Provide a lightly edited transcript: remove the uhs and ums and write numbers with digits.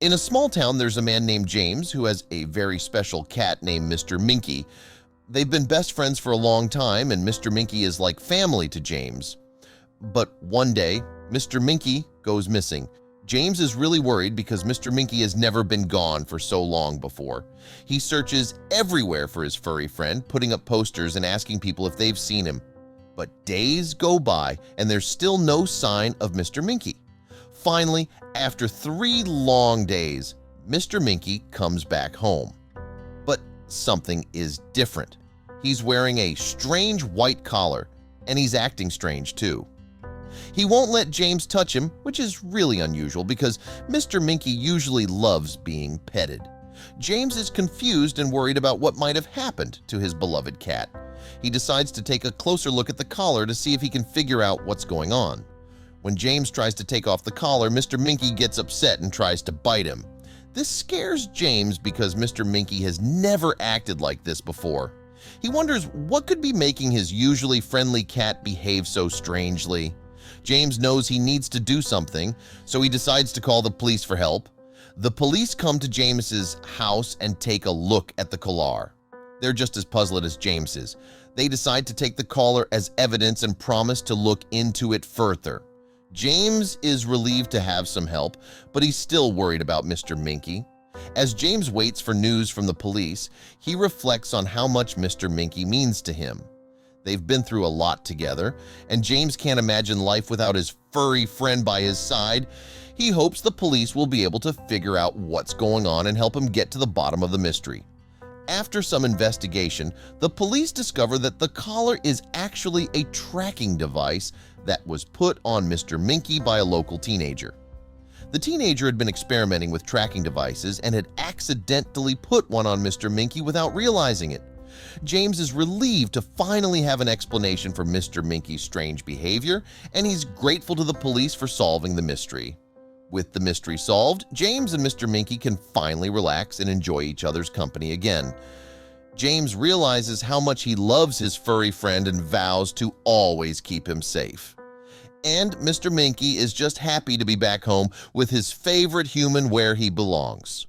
In a small town, there's a man named James who has a very special cat named Mr. Minky. They've been best friends for a long time, and Mr. Minky is like family to James. But one day, Mr. Minky goes missing. James is really worried because Mr. Minky has never been gone for so long before. He searches everywhere for his furry friend, putting up posters and asking people if they've seen him. But days go by and there's still no sign of Mr. Minky. Finally, after 3 long days, Mr. Minky comes back home. But something is different. He's wearing a strange white collar, and he's acting strange too. He won't let James touch him, which is really unusual because Mr. Minky usually loves being petted. James is confused and worried about what might have happened to his beloved cat. He decides to take a closer look at the collar to see if he can figure out what's going on. When James tries to take off the collar, Mr. Minky gets upset and tries to bite him. This scares James because Mr. Minky has never acted like this before. He wonders what could be making his usually friendly cat behave so strangely. James knows he needs to do something, so he decides to call the police for help. The police come to James's house and take a look at the collar. They're just as puzzled as James is. They decide to take the collar as evidence and promise to look into it further. James is relieved to have some help, but he's still worried about Mr. Minky. As James waits for news from the police, he reflects on how much Mr. Minky means to him. They've been through a lot together, and James can't imagine life without his furry friend by his side. He hopes the police will be able to figure out what's going on and help him get to the bottom of the mystery. After some investigation, the police discover that the collar is actually a tracking device that was put on Mr. Minky by a local teenager. The teenager had been experimenting with tracking devices and had accidentally put one on Mr. Minky without realizing it. James is relieved to finally have an explanation for Mr. Minky's strange behavior, and he's grateful to the police for solving the mystery. With the mystery solved, James and Mr. Minky can finally relax and enjoy each other's company again. James realizes how much he loves his furry friend and vows to always keep him safe. And Mr. Minky is just happy to be back home with his favorite human where he belongs.